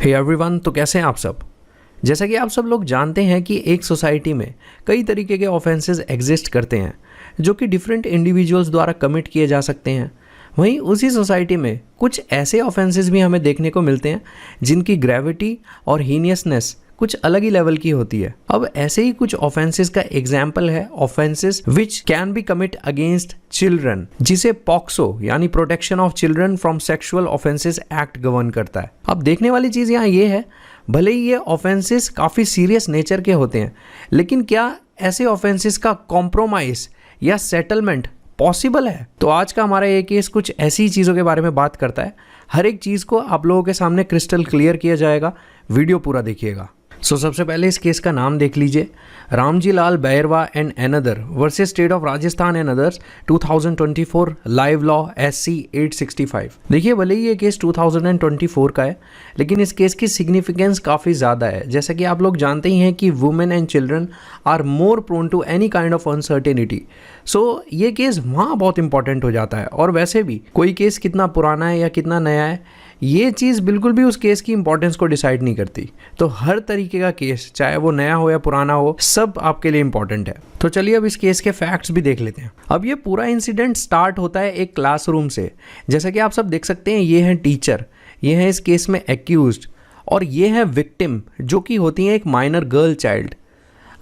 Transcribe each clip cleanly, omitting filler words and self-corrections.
Hey everyone, तो कैसे हैं आप सब। जैसा कि आप सब लोग जानते हैं कि एक सोसाइटी में कई तरीके के ऑफेंसेस एग्जिस्ट करते हैं जो कि डिफरेंट इंडिविजुअल्स द्वारा कमिट किए जा सकते हैं। वहीं उसी सोसाइटी में कुछ ऐसे ऑफेंसेस भी हमें देखने को मिलते हैं जिनकी ग्रेविटी और हीनियसनेस कुछ अलग ही लेवल की होती है। अब ऐसे ही कुछ ऑफेंसेस का एग्जाम्पल है offences which can be commit against children, जिसे पॉक्सो यानी protection of children from sexual offences act govern करता है। अब देखने वाली चीज़ यहाँ ये है, भले ही ये ऑफेंसेस काफ़ी सीरियस नेचर के होते हैं, लेकिन क्या ऐसे ऑफेंसेस का कॉम्प्रोमाइज या सेटलमेंट पॉसिबल है? तो आज का हमारा ये केस कुछ ऐसी चीज़ों के बारे में बात करता है। हर एक चीज़ को आप लोगों के सामने क्रिस्टल क्लियर किया जाएगा, वीडियो पूरा देखिएगा। सबसे पहले इस केस का नाम देख लीजिए, Ramji Lal Bairwa and another versus state of Rajasthan and others 2024 live law SC 865। देखिए, भले ही ये केस 2024 का है, लेकिन इस केस की सिग्निफिकेंस काफ़ी ज़्यादा है। जैसा कि आप लोग जानते ही हैं कि women and children are more prone to any kind of uncertainty. So ये केस वहाँ बहुत इंपॉर्टेंट हो जाता है। और वैसे भी कोई केस कितना पुराना है या कितना नया है, ये चीज़ बिल्कुल भी उस केस की इंपॉर्टेंस को डिसाइड नहीं करती। तो हर तरीके का केस, चाहे वो नया हो या पुराना हो, सब आपके लिए इंपॉर्टेंट है। तो चलिए अब इस केस के फैक्ट्स भी देख लेते हैं। अब ये पूरा इंसिडेंट स्टार्ट होता है एक क्लासरूम से। जैसा कि आप सब देख सकते हैं, ये है टीचर, ये है इस केस में एक्यूज्ड, और ये है विक्टिम जो कि होती है एक माइनर गर्ल चाइल्ड।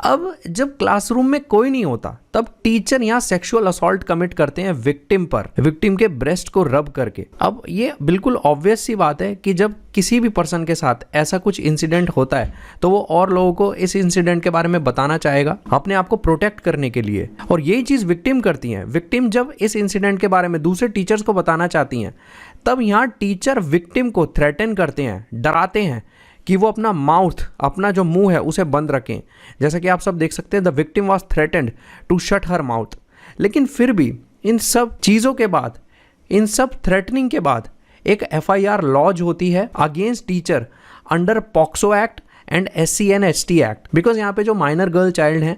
अब जब क्लासरूम में कोई नहीं होता, तब टीचर यहाँ सेक्सुअल असॉल्ट कमिट करते हैं विक्टिम पर, विक्टिम के ब्रेस्ट को रब करके। अब ये बिल्कुल ऑब्वियस सी बात है कि जब किसी भी पर्सन के साथ ऐसा कुछ इंसिडेंट होता है तो वो और लोगों को इस इंसिडेंट के बारे में बताना चाहेगा, अपने आप को प्रोटेक्ट करने के लिए। और यही चीज़ विक्टिम करती हैं। विक्टिम जब इस इंसिडेंट के बारे में दूसरे टीचर्स को बताना चाहती हैं, तब यहाँ टीचर विक्टिम को थ्रेटन करते हैं, डराते हैं कि वो अपना माउथ, अपना जो मुंह है उसे बंद रखें। जैसा कि आप सब देख सकते हैं, the victim was threatened to shut her mouth. लेकिन फिर भी इन सब चीज़ों के बाद, इन सब थ्रेटनिंग के बाद एक FIR लॉज होती है against teacher under POCSO act and SC and ST act. Because यहाँ पे जो माइनर गर्ल चाइल्ड हैं,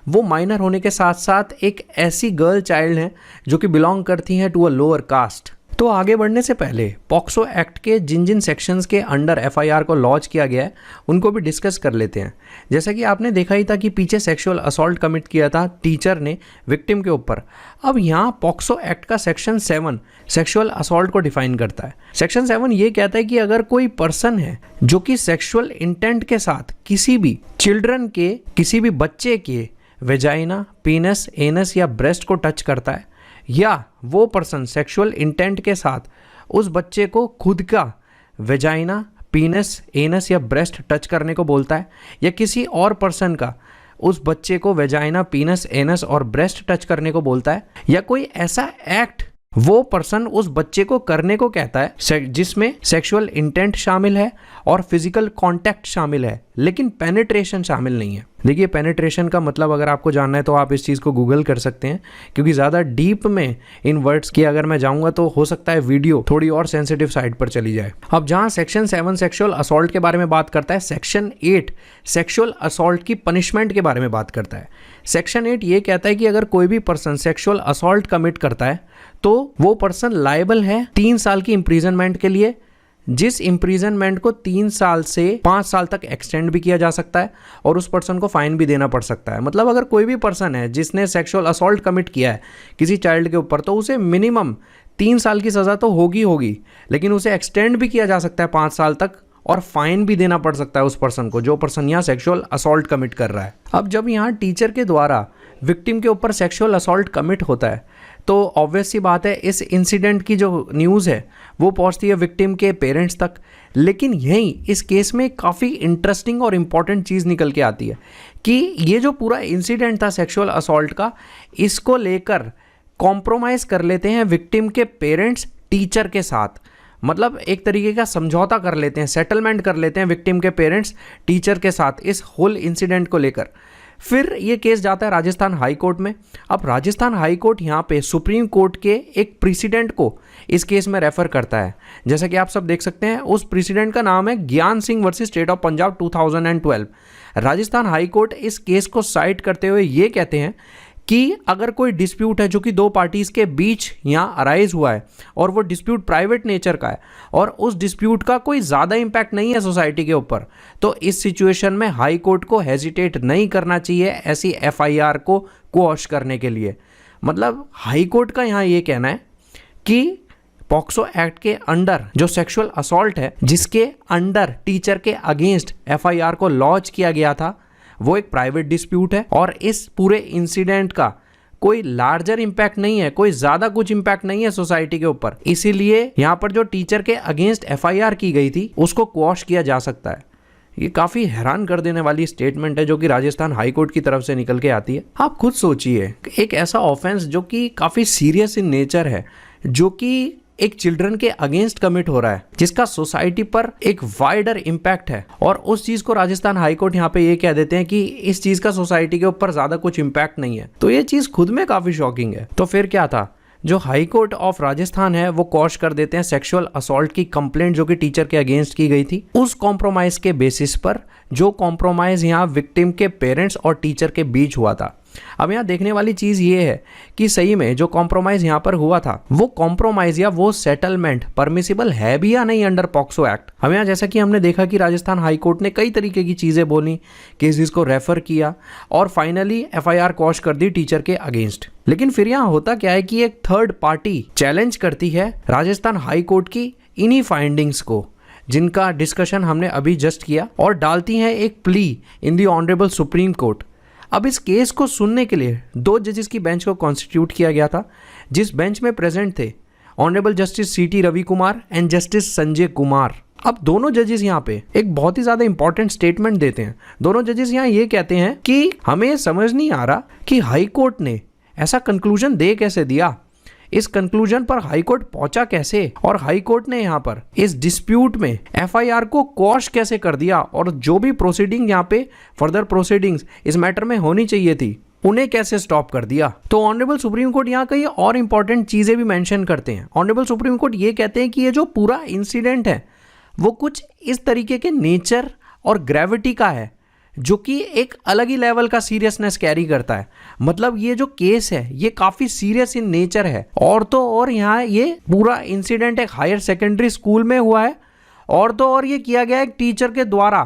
वो माइनर होने के साथ साथ एक ऐसी गर्ल चाइल्ड हैं जो कि बिलोंग करती हैं टू अ लोअर कास्ट। तो आगे बढ़ने से पहले पॉक्सो एक्ट के जिन जिन सेक्शंस के अंडर FIR को लॉन्च किया गया है, उनको भी डिस्कस कर लेते हैं। जैसा कि आपने देखा ही था कि पीछे सेक्सुअल असॉल्ट कमिट किया था टीचर ने विक्टिम के ऊपर। अब यहाँ पॉक्सो एक्ट का सेक्शन 7 सेक्सुअल असॉल्ट को डिफाइन करता है। सेक्शन 7 ये कहता है कि अगर कोई पर्सन है जो कि सेक्सुअल इंटेंट के साथ किसी भी चिल्ड्रन के, किसी भी बच्चे के वेजाइना, पीनस, एनस या ब्रेस्ट को टच करता है, या वो पर्सन सेक्सुअल इंटेंट के साथ उस बच्चे को खुद का वेजाइना, पीनस, एनस या ब्रेस्ट टच करने को बोलता है, या किसी और पर्सन का उस बच्चे को वेजाइना, पीनस, एनस और ब्रेस्ट टच करने को बोलता है, या कोई ऐसा एक्ट वो पर्सन उस बच्चे को करने को कहता है जिसमें सेक्सुअल इंटेंट शामिल है और फिजिकल कांटेक्ट शामिल है, लेकिन पेनिट्रेशन शामिल नहीं है। देखिए, पेनिट्रेशन का मतलब अगर आपको जानना है तो आप इस चीज़ को गूगल कर सकते हैं, क्योंकि ज़्यादा डीप में इन वर्ड्स की अगर मैं जाऊंगा तो हो सकता है वीडियो थोड़ी और सेंसिटिव साइड पर चली जाए। अब जहाँ सेक्शन 7 सेक्सुअल असॉल्ट के बारे में बात करता है, सेक्शन 8 सेक्सुअल असॉल्ट की पनिशमेंट के बारे में बात करता है। सेक्शन 8 ये कहता है कि अगर कोई भी पर्सन सेक्सुअल असॉल्ट कमिट करता है तो वो पर्सन लायबल है 3 साल की इम्प्रीजनमेंट के लिए, जिस इम्प्रीजनमेंट को 3 साल से 5 साल तक एक्सटेंड भी किया जा सकता है, और उस पर्सन को फाइन भी देना पड़ सकता है। मतलब अगर कोई भी पर्सन है जिसने सेक्सुअल असॉल्ट कमिट किया है किसी चाइल्ड के ऊपर, तो उसे मिनिमम 3 साल की सज़ा तो होगी, लेकिन उसे एक्सटेंड भी किया जा सकता है 5 साल तक, और फाइन भी देना पड़ सकता है उस पर्सन को, जो पर्सन यहाँ सेक्सुअल असॉल्ट कमिट कर रहा है। अब जब यहाँ टीचर के द्वारा विक्टिम के ऊपर सेक्सुअल असॉल्ट कमिट होता है, तो ऑब्वियस सी बात है इस इंसिडेंट की जो न्यूज़ है वो पहुंचती है विक्टिम के पेरेंट्स तक। लेकिन यहीं इस केस में काफ़ी इंटरेस्टिंग और इम्पॉर्टेंट चीज़ निकल के आती है कि ये जो पूरा इंसिडेंट था सेक्सुअल असॉल्ट का, इसको लेकर कॉम्प्रोमाइज़ कर लेते हैं विक्टिम के पेरेंट्स टीचर के साथ। मतलब एक तरीके का समझौता कर लेते हैं, सेटलमेंट कर लेते हैं विक्टिम के पेरेंट्स टीचर के साथ इस होल इंसिडेंट को लेकर। फिर ये केस जाता है राजस्थान हाई कोर्ट में। अब राजस्थान हाई कोर्ट यहाँ पे सुप्रीम कोर्ट के एक प्रेसिडेंट को इस केस में रेफर करता है। जैसा कि आप सब देख सकते हैं, उस प्रेसिडेंट का नाम है ज्ञान Singh versus state of Punjab 2012। Rajasthan high court इस केस को साइट करते हुए ये कहते हैं कि अगर कोई डिस्प्यूट है जो कि दो पार्टीज के बीच यहाँ अराइज हुआ है और वो डिस्प्यूट प्राइवेट नेचर का है और उस डिस्प्यूट का कोई ज़्यादा इम्पैक्ट नहीं है सोसाइटी के ऊपर, तो इस सिचुएशन में हाई कोर्ट को हेजिटेट नहीं करना चाहिए ऐसी एफआईआर को क्वॉश करने के लिए। मतलब हाई कोर्ट का यहाँ ये कहना है कि पॉक्सो एक्ट के अंडर जो सेक्सुअल असॉल्ट है जिसके अंडर टीचर के अगेंस्ट एफआईआर को लॉन्च किया गया था वो एक प्राइवेट डिस्प्यूट है और इस पूरे इंसिडेंट का कोई लार्जर इम्पैक्ट नहीं है, कोई ज्यादा कुछ इम्पैक्ट नहीं है सोसाइटी के ऊपर, इसीलिए यहाँ पर जो टीचर के अगेंस्ट एफआईआर की गई थी उसको क्वॉश किया जा सकता है। ये काफी हैरान कर देने वाली स्टेटमेंट है जो कि राजस्थान हाई कोर्ट की तरफ से निकल के आती है। आप खुद सोचिए, एक ऐसा ऑफेंस जो कि काफी सीरियस इन नेचर है, जो कि एक चिल्ड्रन के अगेंस्ट कमिट हो रहा है, जिसका सोसाइटी पर एक वाइडर इम्पैक्ट है, और उस चीज को राजस्थान हाई कोर्ट यहाँ पे ये कह देते हैं कि इस चीज का सोसाइटी के ऊपर ज्यादा कुछ इम्पैक्ट नहीं है। तो ये चीज खुद में काफी शॉकिंग है। तो फिर क्या था, जो हाई कोर्ट ऑफ राजस्थान है वो क्वॉश कर देते हैं सेक्सुअल असॉल्ट की कंप्लेंट जो कि टीचर के अगेंस्ट की गई थी, उस कॉम्प्रोमाइज के बेसिस पर, जो कॉम्प्रोमाइज यहाँ विक्टिम के पेरेंट्स और टीचर के बीच हुआ था। अब यहाँ देखने वाली चीज ये है कि सही में जो कॉम्प्रोमाइज यहाँ पर हुआ था वो कॉम्प्रोमाइज या वो सेटलमेंट परमिसिबल है भी या नहीं अंडर पॉक्सो एक्ट। हम यहाँ जैसा कि हमने देखा कि राजस्थान हाई कोर्ट ने कई तरीके की चीजें बोली, केसेस को रेफर किया और फाइनली एफआईआर क्वॉश कर दी टीचर के अगेंस्ट। लेकिन फिर यहाँ होता क्या है कि एक थर्ड पार्टी चैलेंज करती है राजस्थान हाई कोर्ट की इन्हीं फाइंडिंग्स को, जिनका डिस्कशन हमने अभी जस्ट किया, और डालती है एक plea in the honourable supreme court. अब इस केस को सुनने के लिए 2 जजेस की बेंच को कॉन्स्टिट्यूट किया गया था, जिस बेंच में प्रेजेंट थे ऑनरेबल जस्टिस सीटी रवि कुमार एंड जस्टिस संजय कुमार। अब दोनों जजेस यहाँ पे एक बहुत ही ज्यादा इंपॉर्टेंट स्टेटमेंट देते हैं। दोनों जजेस यहाँ ये कहते हैं कि हमें समझ नहीं आ रहा कि हाई कोर्ट ने ऐसा कंक्लूजन दे कैसे दिया, इस कंक्लूजन पर हाई कोर्ट पहुंचा कैसे, और हाई कोर्ट ने यहाँ पर इस डिस्प्यूट में एफआईआर को क्वॉश कैसे कर दिया, और जो भी प्रोसीडिंग यहाँ पे फर्दर प्रोसीडिंग्स इस मैटर में होनी चाहिए थी उन्हें कैसे स्टॉप कर दिया। तो ऑनरेबल सुप्रीम कोर्ट यहाँ कई और इंपॉर्टेंट चीजें भी मेंशन करते हैं। ऑनरेबल सुप्रीम कोर्ट ये कहते हैं कि ये जो पूरा इंसिडेंट है वो कुछ इस तरीके के नेचर और ग्रेविटी का है जो कि एक अलग ही लेवल का सीरियसनेस कैरी करता है। मतलब ये जो केस है ये काफी सीरियस इन नेचर है, और तो और यहाँ ये पूरा इंसिडेंट एक हायर सेकेंडरी स्कूल में हुआ है, और तो और ये किया गया एक टीचर के द्वारा।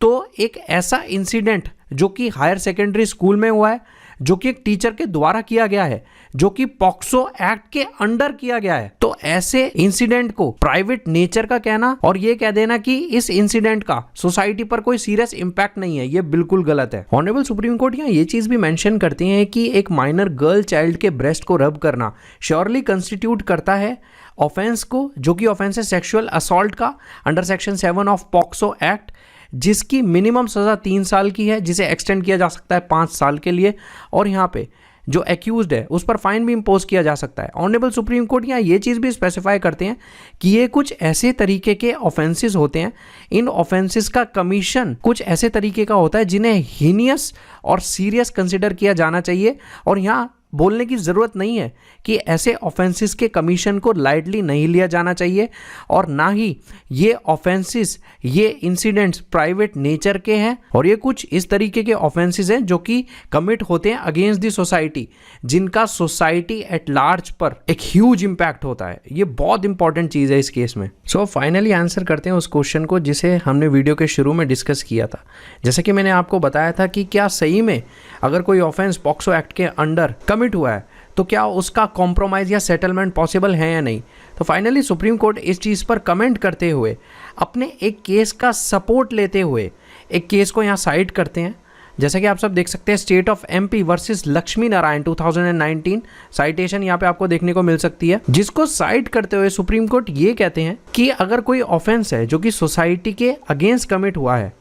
तो एक ऐसा इंसिडेंट जो कि हायर सेकेंडरी स्कूल में हुआ है, जो कि एक टीचर के द्वारा किया गया है, जो कि पॉक्सो एक्ट के अंडर किया गया है, तो ऐसे इंसिडेंट को प्राइवेट नेचर का कहना और ये कह देना कि इस इंसिडेंट का सोसाइटी पर कोई सीरियस इंपैक्ट नहीं है, ये बिल्कुल गलत है। ऑनरेबल सुप्रीम कोर्ट यहाँ ये चीज भी मेंशन करती है कि एक माइनर गर्ल चाइल्ड के ब्रेस्ट को रब करना श्योरली कंस्टिट्यूट करता है ऑफेंस को, जो कि ऑफेंस है सेक्सुअल असॉल्ट का under section 7 of POCSO act, जिसकी मिनिमम सज़ा 3 साल की है, जिसे एक्सटेंड किया जा सकता है 5 साल के लिए, और यहाँ पे जो एक्यूज्ड है उस पर फाइन भी इम्पोज किया जा सकता है। ऑनरेबल सुप्रीम कोर्ट यहाँ ये चीज़ भी स्पेसिफाई करते हैं कि ये कुछ ऐसे तरीके के ऑफेंसेस होते हैं, इन ऑफेंसेस का कमीशन कुछ ऐसे तरीके का होता है जिन्हें हीनियस और सीरियस कंसिडर किया जाना चाहिए, और यहाँ बोलने की ज़रूरत नहीं है कि ऐसे ऑफेंसेस के कमीशन को लाइटली नहीं लिया जाना चाहिए, और ना ही ये ऑफेंसेस, ये इंसिडेंट्स प्राइवेट नेचर के हैं, और ये कुछ इस तरीके के ऑफेंसेस हैं जो कि कमिट होते हैं अगेंस्ट द सोसाइटी, जिनका सोसाइटी एट लार्ज पर एक ह्यूज इंपैक्ट होता है। ये बहुत इंपॉर्टेंट चीज़ है इस केस में। सो फाइनली आंसर करते हैं उस क्वेश्चन को जिसे हमने वीडियो के शुरू में डिस्कस किया था। जैसे कि मैंने आपको बताया था कि क्या सही में अगर कोई ऑफेंस पॉक्सो एक्ट के अंडर कमिट हुआ है तो क्या उसका कॉम्प्रोमाइज या सेटलमेंट पॉसिबल है या नहीं। तो फाइनली सुप्रीम कोर्ट इस चीज़ पर कमेंट करते हुए, अपने एक केस का सपोर्ट लेते हुए एक केस को यहाँ साइट करते हैं। जैसा कि आप सब देख सकते हैं, state of MP versus Lakshmi Narayan 2019 citation यहाँ पे आपको देखने को मिल सकती है, जिसको साइट करते हुए सुप्रीम कोर्ट ये कहते हैं कि अगर कोई ऑफेंस है जो कि सोसाइटी के अगेंस्ट कमिट हुआ है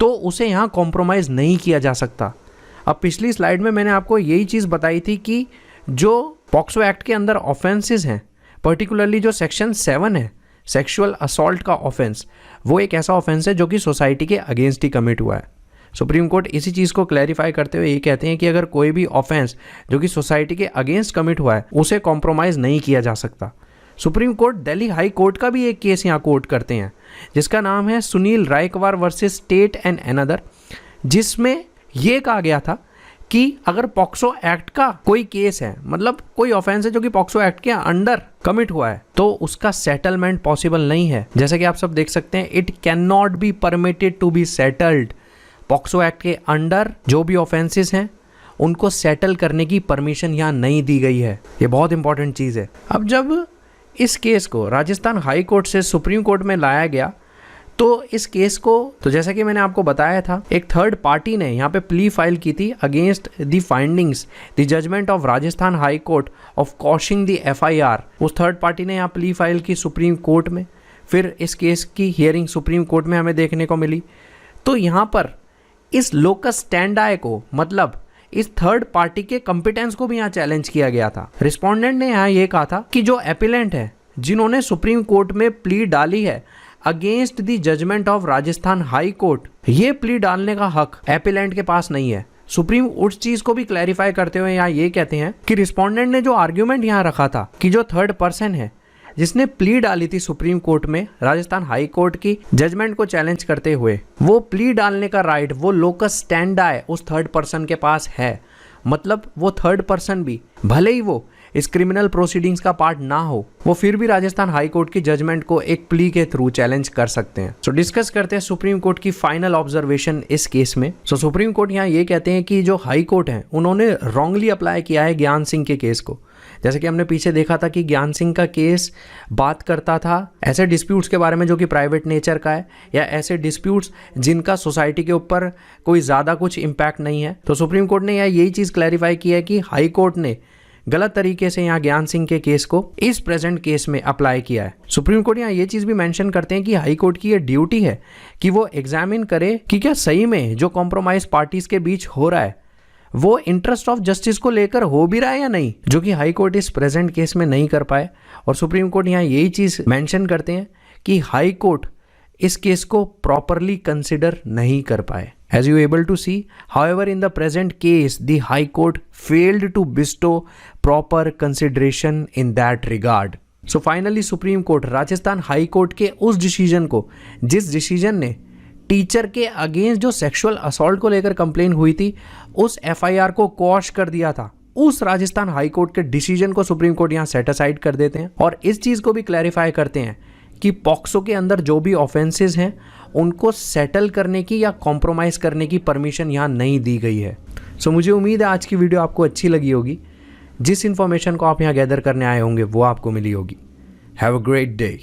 तो उसे यहाँ कॉम्प्रोमाइज़ नहीं किया जा सकता। अब पिछली स्लाइड में मैंने आपको यही चीज़ बताई थी कि जो पॉक्सो एक्ट के अंदर ऑफेंसेस हैं, पर्टिकुलरली जो सेक्शन 7 है सेक्सुअल असॉल्ट का ऑफेंस, वो एक ऐसा ऑफेंस है जो कि सोसाइटी के अगेंस्ट ही कमिट हुआ है। सुप्रीम कोर्ट इसी चीज़ को क्लैरिफाई करते हुए ये कहते हैं कि अगर कोई भी ऑफेंस जो कि सोसाइटी के अगेंस्ट कमिट हुआ है उसे कॉम्प्रोमाइज़ नहीं किया जा सकता। Supreme court Delhi high court का भी एक केस यहाँ कोर्ट करते हैं जिसका नाम है Sunil Raikwar versus state and another, जिसमें ये कहा गया था कि अगर पॉक्सो एक्ट का कोई केस है, मतलब कोई ऑफेंस है जो कि पॉक्सो एक्ट के अंडर कमिट हुआ है, तो उसका सेटलमेंट पॉसिबल नहीं है। जैसा कि आप सब देख सकते हैं, it can not be permitted to be settled. POCSO act के अंडर जो भी ऑफेंसेस हैं उनको सेटल करने की परमिशन यहाँ नहीं दी गई है। ये बहुत इंपॉर्टेंट चीज़ है। अब जब इस केस को राजस्थान हाई कोर्ट से सुप्रीम कोर्ट में लाया गया, तो इस केस को, तो जैसा कि मैंने आपको बताया था, एक थर्ड पार्टी ने यहाँ पे प्ली फाइल की थी against the findings the judgment of Rajasthan high Court of quashing the FIR। उस थर्ड पार्टी ने यहाँ प्ली फाइल की सुप्रीम कोर्ट में, फिर इस केस की हियरिंग सुप्रीम कोर्ट में हमें देखने को मिली। तो यहाँ पर इस लोकस स्टैंडाई को, मतलब इस थर्ड पार्टी के कॉम्पिटेंस को भी यहाँ चैलेंज किया गया था। रिस्पोंडेंट ने यहाँ ये कहा था कि जो एपिलेंट है, जिन्होंने सुप्रीम कोर्ट में प्ली डाली है against the judgment of Rajasthan high court, ये प्ली डालने का हक एपिलेंट के पास नहीं है। सुप्रीम उस चीज को भी क्लैरिफाई करते हुए यहाँ ये कहते हैं कि रिस्पोंडेंट ने जो आर्ग्यूमेंट यहाँ रखा था कि जो थर्ड पर्सन है जिसने प्ली डाली थी सुप्रीम कोर्ट में राजस्थान हाई कोर्ट की जजमेंट को चैलेंज करते हुए, वो प्ली डालने का राइट वो लोकस स्टैंडाई उस थर्ड पर्सन के पास है। मतलब वो थर्ड पर्सन भी, भले ही वो इस क्रिमिनल प्रोसीडिंग्स का पार्ट ना हो, वो फिर भी राजस्थान हाई कोर्ट की जजमेंट को एक प्ली के थ्रू चैलेंज कर सकते हैं। सो डिस्कस करते हैं सुप्रीम कोर्ट की फाइनल ऑब्जर्वेशन इस केस में। सो सुप्रीम कोर्ट यहाँ ये कहते हैं कि जो हाई कोर्ट है उन्होंने रॉन्गली अप्लाई किया है ज्ञान सिंह के केस को। जैसे कि हमने पीछे देखा था कि ज्ञान सिंह का केस बात करता था ऐसे डिस्प्यूट्स के बारे में जो कि प्राइवेट नेचर का है, या ऐसे डिस्प्यूट्स जिनका सोसाइटी के ऊपर कोई ज़्यादा कुछ इम्पैक्ट नहीं है। तो सुप्रीम कोर्ट ने यहाँ यही चीज़ क्लैरिफाई की है कि हाई कोर्ट ने गलत तरीके से यहाँ ज्ञान सिंह के केस को इस प्रेजेंट केस में अप्लाई किया है। सुप्रीम कोर्ट यहाँ ये चीज़ भी मेंशन करते हैं कि हाई कोर्ट की ये ड्यूटी है कि वो एग्जामिन करे कि क्या सही में जो कॉम्प्रोमाइज पार्टीज के बीच हो रहा है वो इंटरेस्ट ऑफ जस्टिस को लेकर हो भी रहा है या नहीं, जो कि हाई कोर्ट इस प्रेजेंट केस में नहीं कर पाए। और सुप्रीम कोर्ट यहाँ यही चीज़ मेंशन करते हैं कि हाई कोर्ट इस केस को प्रॉपरली कंसिडर नहीं कर पाए। As you able to see, however, in the present case, the High Court failed to bestow proper consideration in that regard. So finally, Supreme Court, Rajasthan high court के उस decision को, जिस decision ने teacher के against जो sexual assault को लेकर complain हुई थी, उस FIR को क्वॉश कर दिया था, उस राजस्थान हाई कोर्ट के डिसीजन को सुप्रीम कोर्ट यहाँ सेट असाइड कर देते हैं और इस चीज़ को भी क्लैरिफाई करते हैं कि पॉक्सो के अंदर जो भी ऑफेंसेस हैं उनको सेटल करने की या कॉम्प्रोमाइज़ करने की परमिशन यहाँ नहीं दी गई है। सो मुझे उम्मीद है आज की वीडियो आपको अच्छी लगी होगी। जिस इन्फॉर्मेशन को आप यहाँ गैदर करने आए होंगे वो आपको मिली होगी। Have a great day.